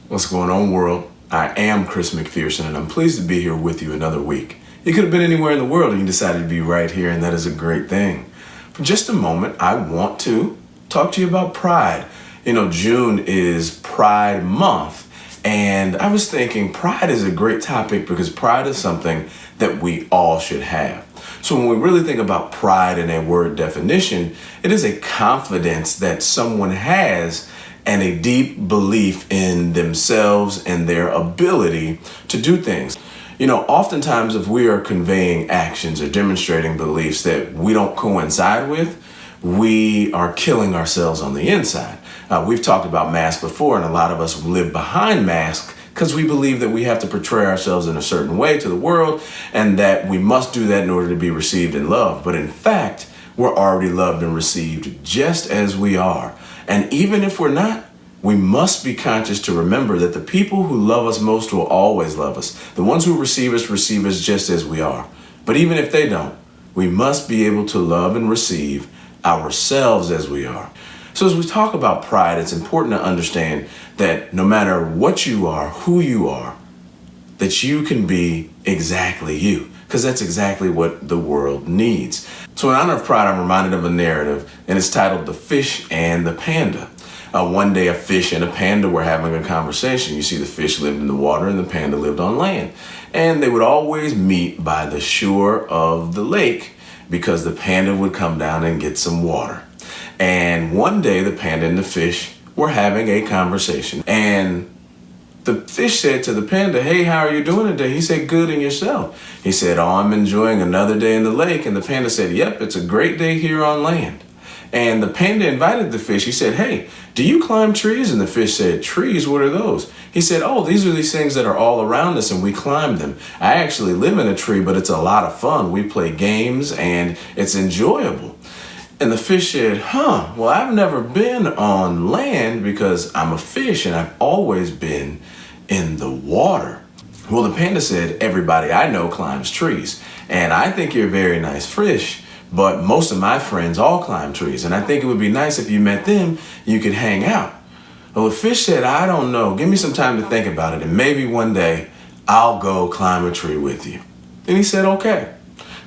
What's going on, world? I am Chris McPherson, and I'm pleased to be here with you another week. You could have been anywhere in the world, and you decided to be right here, and that is a great thing. For just a moment, I want to talk to you about pride. June is Pride Month, and I was thinking pride is a great topic because pride is something that we all should have. So when we really think about pride in a word definition, it is a confidence that someone has and a deep belief in themselves and their ability to do things. Oftentimes if we are conveying actions or demonstrating beliefs that we don't coincide with, we are killing ourselves on the inside. We've talked about masks before, and a lot of us live behind masks because we believe that we have to portray ourselves in a certain way to the world and that we must do that in order to be received and loved. But in fact, we're already loved and received just as we are. And even if we're not, we must be conscious to remember that the people who love us most will always love us. The ones who receive us just as we are. But even if they don't, we must be able to love and receive ourselves as we are. So as we talk about pride, it's important to understand that no matter what you are, who you are, that you can be exactly you, because that's exactly what the world needs. So in honor of pride, I'm reminded of a narrative, and it's titled The Fish and the Panda. One day a fish and a panda were having a conversation. You see, the fish lived in the water and the panda lived on land. And they would always meet by the shore of the lake because the panda would come down and get some water. And one day the panda and the fish were having a conversation. And the fish said to the panda, "Hey, how are you doing today?" He said, "Good, and yourself?" He said, "Oh, I'm enjoying another day in the lake." And the panda said, "Yep, it's a great day here on land." And the panda invited the fish. He said, "Hey, do you climb trees?" And the fish said, "Trees? What are those?" He said, "Oh, these are these things that are all around us and we climb them. I actually live in a tree, but it's a lot of fun. We play games and it's enjoyable." And the fish said, "Well, I've never been on land because I'm a fish and I've always been in the water." Well, the panda said, "Everybody I know climbs trees, and I think you're a very nice fish, but most of my friends all climb trees, and I think it would be nice if you met them, you could hang out." Well, the fish said, "I don't know. Give me some time to think about it, and maybe one day I'll go climb a tree with you." And he said, "Okay."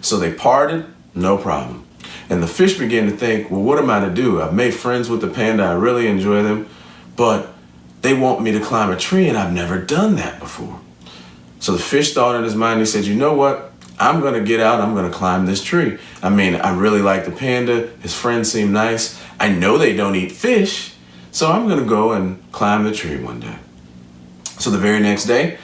So they parted, no problem. And the fish began to think, well, what am I to do? I've made friends with the panda. I really enjoy them, but they want me to climb a tree, and I've never done that before. So the fish thought in his mind, he said, "You know what? I'm going to get out. I'm going to climb this tree. I mean, I really like the panda. His friends seem nice. I know they don't eat fish, so I'm going to go and climb the tree one day." So the very next day,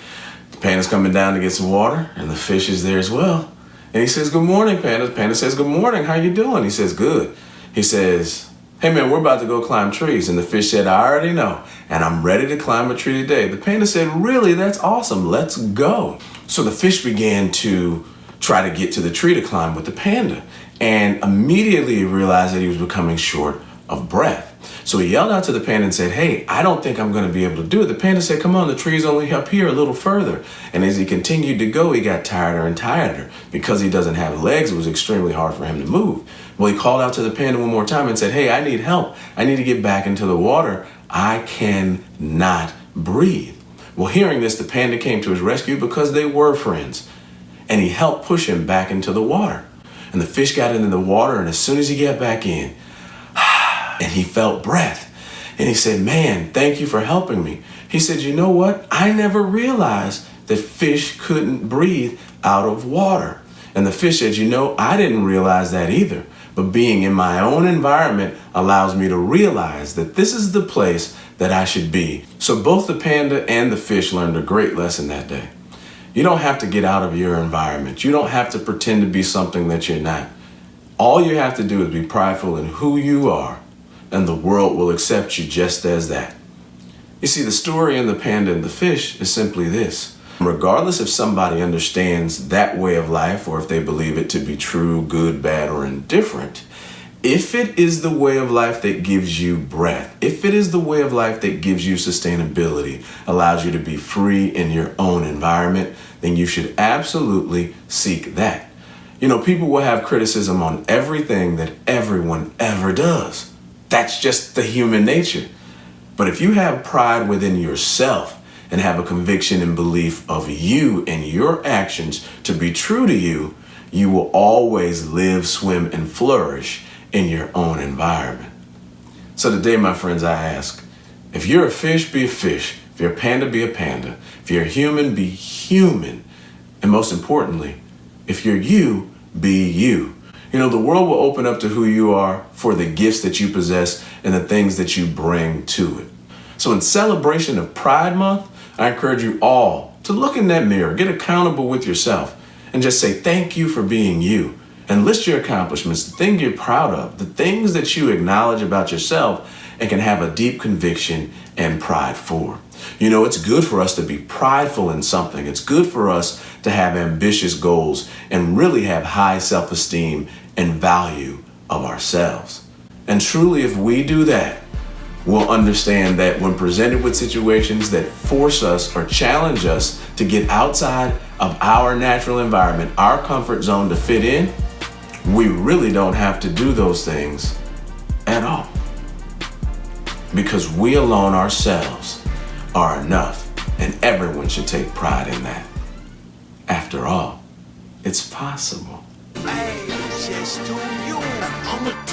the panda's coming down to get some water, and the fish is there as well. And he says, "Good morning, panda." The panda says, "Good morning. How you doing?" He says, "Good." He says, "Hey, man, we're about to go climb trees." And the fish said, "I already know, and I'm ready to climb a tree today." The panda said, "Really? That's awesome. Let's go." So the fish began to try to get to the tree to climb with the panda, and immediately he realized that he was becoming short of breath. So he yelled out to the panda and said, "Hey, I don't think I'm going to be able to do it." The panda said, "Come on, the tree's only up here a little further." And as he continued to go, he got tireder and tireder. Because he doesn't have legs, it was extremely hard for him to move. Well, he called out to the panda one more time and said, "Hey, I need help. I need to get back into the water. I cannot breathe." Well, hearing this, the panda came to his rescue because they were friends. And he helped push him back into the water. And the fish got into the water, and as soon as he got back in, and he felt breath. And he said, "Man, thank you for helping me." He said, "You know what? I never realized that fish couldn't breathe out of water." And the fish said, "I didn't realize that either. But being in my own environment allows me to realize that this is the place that I should be." So both the panda and the fish learned a great lesson that day. You don't have to get out of your environment. You don't have to pretend to be something that you're not. All you have to do is be prideful in who you are, and the world will accept you just as that. You see, the story in the panda and the fish is simply this. Regardless if somebody understands that way of life or if they believe it to be true, good, bad, or indifferent, if it is the way of life that gives you breath, if it is the way of life that gives you sustainability, allows you to be free in your own environment, then you should absolutely seek that. People will have criticism on everything that everyone ever does. That's just the human nature. But if you have pride within yourself and have a conviction and belief of you and your actions to be true to you, you will always live, swim, and flourish in your own environment. So today, my friends, I ask, if you're a fish, be a fish. If you're a panda, be a panda. If you're a human, be human. And most importantly, if you're you, be you. You know, the world will open up to who you are for the gifts that you possess and the things that you bring to it. So in celebration of Pride Month, I encourage you all to look in that mirror, get accountable with yourself, and just say thank you for being you. And list your accomplishments, the things you're proud of, the things that you acknowledge about yourself and can have a deep conviction and pride for. You know, it's good for us to be prideful in something. It's good for us to have ambitious goals and really have high self-esteem and value of ourselves. And truly, if we do that, we'll understand that when presented with situations that force us or challenge us to get outside of our natural environment, our comfort zone to fit in, we really don't have to do those things at all. Because we alone ourselves are enough, and everyone should take pride in that. After all, it's possible. Hey, just do you. I'm a